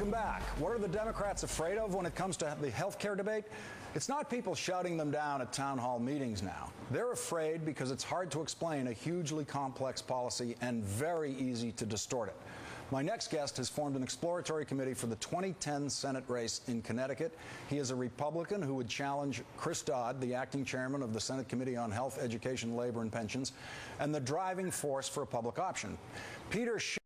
Welcome back. What are the Democrats afraid of when it comes to the health care debate? It's not people shouting them down at town hall meetings now. They're afraid because it's hard to explain a hugely complex policy and very easy to distort it. My next guest has formed an exploratory committee for the 2010 Senate race in Connecticut. He is a Republican who would challenge Chris Dodd, the acting chairman of the Senate Committee on Health, Education, Labor, and Pensions, and the driving force for a public option. Peter Schiff,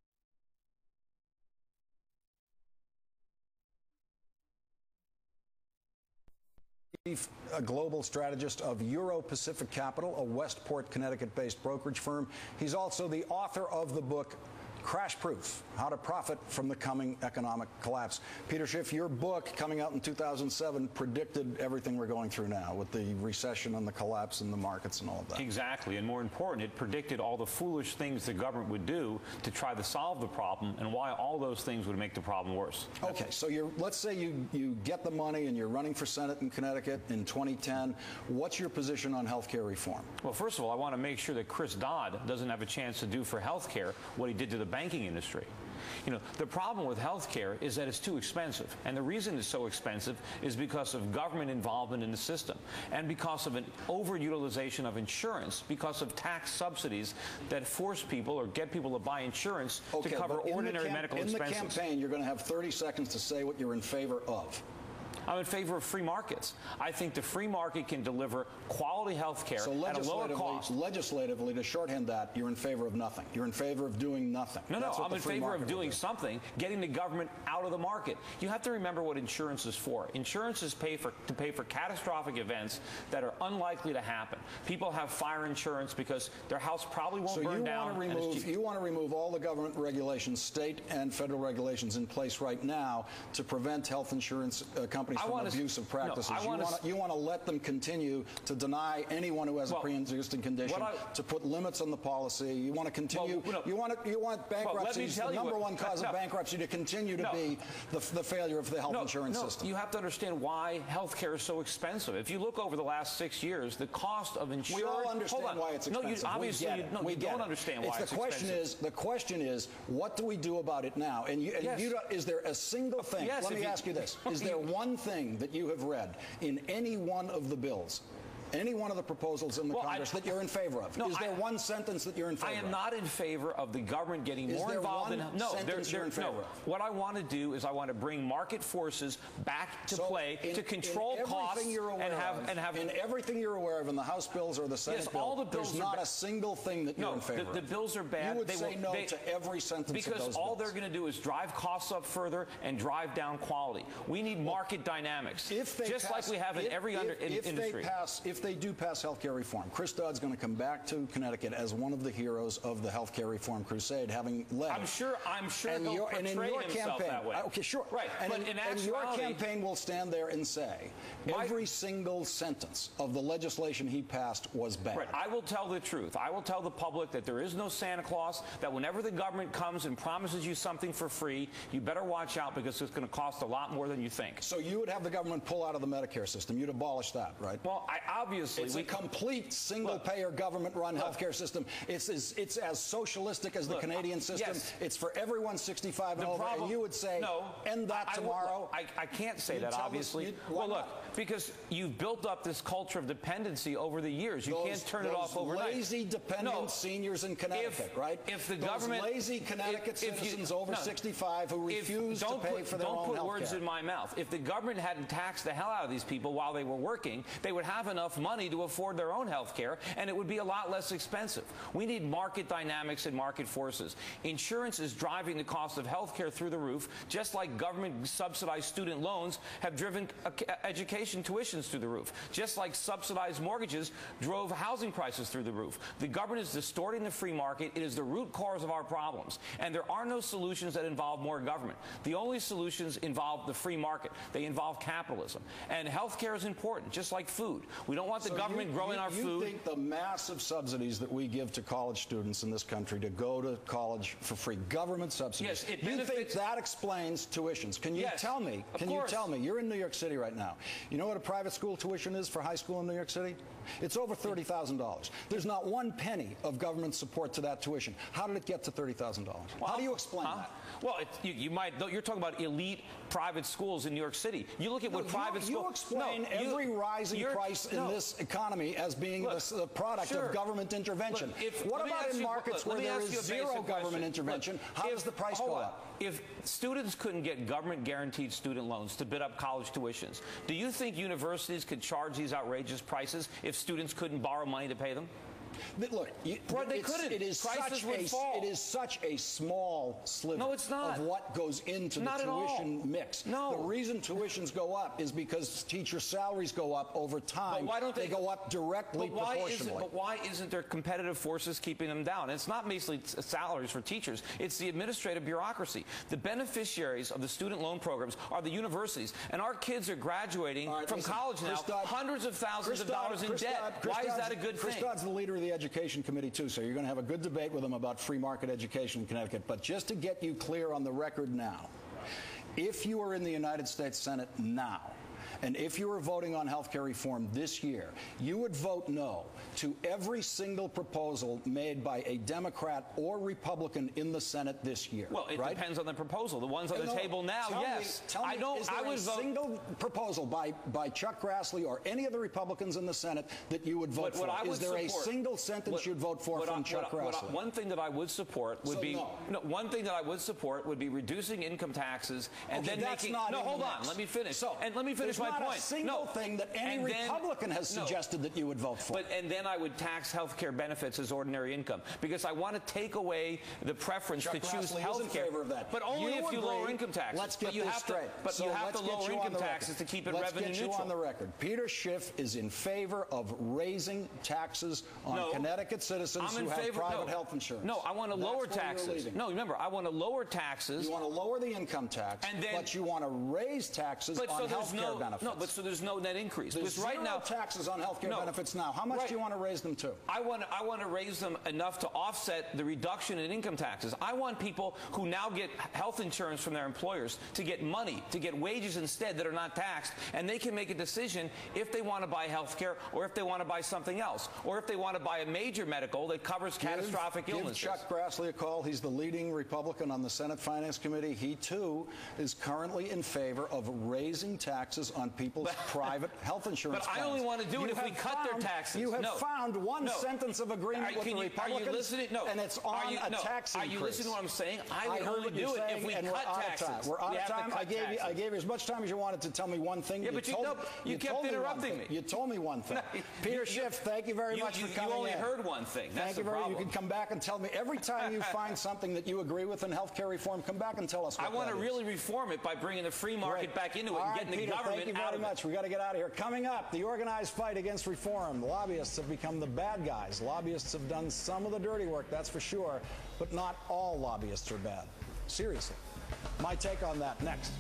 a global strategist of Euro-Pacific Capital, a Westport, Connecticut-based brokerage firm. He's also the author of the book Crash Proof: How to Profit from the Coming Economic Collapse. Peter Schiff, your book, coming out in 2007, predicted everything we're going through now with the recession and the collapse in the markets and all of that. Exactly. And more important, it predicted all the foolish things the government would do to try to solve the problem and why all those things would make the problem worse. Okay, so let's say you get the money and you're running for Senate in Connecticut in 2010. What's your position on health care reform? Well, first of all, I want to make sure that Chris Dodd doesn't have a chance to do for health care what he did to the banking industry. You know, the problem with health care is that it's too expensive. And the reason it's so expensive is because of government involvement in the system and because of an overutilization of insurance, because of tax subsidies that force people or get people to buy insurance to cover ordinary medical expenses. In the campaign, you're going to have 30 seconds to say what you're in favor of. I'm in favor of free markets. I think the free market can deliver quality health care at a lower cost. Legislatively, to shorthand that, you're in favor of nothing. You're in favor of doing nothing. No, I'm in favor of doing something, getting the government out of the market. You have to remember what insurance is for. Insurance is to pay for catastrophic events that are unlikely to happen. People have fire insurance because their house probably won't burn down. So you want to remove all the government regulations, state and federal regulations in place right now to prevent health insurance companies from abusive practices. You want to let them continue to deny anyone who has a pre-existing condition, to put limits on the policy. You want to continue. You want bankruptcies, the number one cause of bankruptcy, to continue to be the failure of the health insurance system. You have to understand why health care is so expensive. If you look over the last 6 years, the cost of insurance. We all understand why it's expensive. No, obviously you don't understand why it's expensive. The question is, what do we do about it now? Is there a single thing? Let me ask you this: is there one thing that you have read in any one of the bills, any one of the proposals in the Congress that you're in favor of? Is there one sentence that you're in favor of? I am not in favor of the government getting more involved in. No, you're in favor of. What I want to do is I want to bring market forces back to play to control costs and have. In everything you're aware of in the House bills or the Senate bill, there's not a single thing that you're in favor of. The bills are bad. You would say no to every sentence of those bills. Because all they're going to do is drive costs up further and drive down quality. We need market dynamics, just like we have in every industry. If they do pass health care reform, Chris Dodd's going to come back to Connecticut as one of the heroes of the health care reform crusade, having led. I'm sure he'll portray himself that way. Okay, sure. Right. And your campaign will stand there and say every single sentence of the legislation he passed was bad. Right. I will tell the truth. I will tell the public that there is no Santa Claus, that whenever the government comes and promises you something for free, you better watch out because it's going to cost a lot more than you think. So you would have the government pull out of the Medicare system. You'd abolish that, right? Well, obviously. It's a complete single-payer government-run healthcare system. It's as socialistic as the Canadian system. Yes. It's for everyone 65 and over. And you would say, end that tomorrow. I can't say that, obviously. Well, look, because you've built up this culture of dependency over the years. You can't turn it off overnight. Lazy, dependent seniors in Connecticut, right? If the government, lazy Connecticut citizens over 65 who refuse to pay for their own health care. Don't put words in my mouth. If the government hadn't taxed the hell out of these people while they were working, they would have enough money to afford their own health care, and it would be a lot less expensive. We need market dynamics and market forces. Insurance is driving the cost of health care through the roof, just like government-subsidized student loans have driven education tuitions through the roof, just like subsidized mortgages drove housing prices through the roof. The government is distorting the free market. It is the root cause of our problems, and there are no solutions that involve more government. The only solutions involve the free market. They involve capitalism, and health care is important, just like food. We don't don't want the government growing our food. You think the massive subsidies that we give to college students in this country to go to college for free, government subsidies, yes, you think that explains tuitions? Can you tell me? Can you tell me? You're in New York City right now. You know what a private school tuition is for high school in New York City? It's over $30,000. There's not one penny of government support to that tuition. How did it get to $30,000? How do you explain that? Well, you're talking about elite private schools in New York City. You look at what private schools... You explain every rising price in this economy as being the product of government intervention. What about in markets where there is zero government intervention? How does the price go up? If students couldn't get government-guaranteed student loans to bid up college tuitions, do you think universities could charge these outrageous prices if students couldn't borrow money to pay them? Look, they couldn't. It is such a small sliver of what goes into the tuition mix. No. The reason tuitions go up is because teacher salaries go up over time. But why don't they go up directly proportionally? But why isn't there competitive forces keeping them down? And it's not basically salaries for teachers. It's the administrative bureaucracy. The beneficiaries of the student loan programs are the universities. And our kids are graduating from college now hundreds of thousands of dollars in debt. Why is that a good thing? Chris Dodd's the leader of the Education Committee, too, so you're going to have a good debate with him about free market education in Connecticut. But just to get you clear on the record now, if you are in the United States Senate now, and if you were voting on health care reform this year, you would vote no to every single proposal made by a Democrat or Republican in the Senate this year. Well, it depends on the proposal. The ones on the table now, yes. Tell me, is there a single proposal by Chuck Grassley or any of the Republicans in the Senate that you would vote for? Is there a single sentence you'd vote for from Chuck Grassley? One thing that I would support would be one thing that I would support would be reducing income taxes and then making. No, hold on. Let me finish. And let me finish my point. Not a single thing that any Republican has suggested that you would vote for. And then I would tax health care benefits as ordinary income because I want to take away the preference to choose health care. But only if you lower income taxes. Let's get this straight. But you have to lower income taxes to keep it revenue neutral. Let's get you on the record. Peter Schiff is in favor of raising taxes on Connecticut citizens who have private health insurance. No, I want to lower taxes. No, remember, I want to lower taxes. You want to lower the income tax, but you want to raise taxes on health care benefits. No, but so there's no net increase. There's right now taxes on health care benefits now. How much do you want to raise them to? I want to raise them enough to offset the reduction in income taxes. I want people who now get health insurance from their employers to get money, to get wages instead that are not taxed, and they can make a decision if they want to buy health care or if they want to buy something else, or if they want to buy a major medical that covers catastrophic illnesses. Give Chuck Grassley a call. He's the leading Republican on the Senate Finance Committee. He, too, is currently in favor of raising taxes on people's private health insurance plans. But I only want to do it if we cut their taxes. You have found one sentence of agreement with the Republicans, are you listening? No. And it's on a tax increase. Are you listening to what I'm saying? I would only do it if we cut taxes. We're out of time. I gave you as much time as you wanted to tell me one thing. Yeah, but you kept interrupting me. You told me one thing. Peter Schiff, thank you very much for coming in. You only heard one thing. Thank you very much. You can come back and tell me every time you find something that you agree with in health care reform, come back and tell us what I want to really reform it by bringing the free market back into it and getting the government out of it. Thank you very much. We got to get out of here. Coming up, the organized fight against reform. Lobbyists have become the bad guys. Lobbyists have done some of the dirty work, that's for sure, but not all lobbyists are bad. Seriously. My take on that next.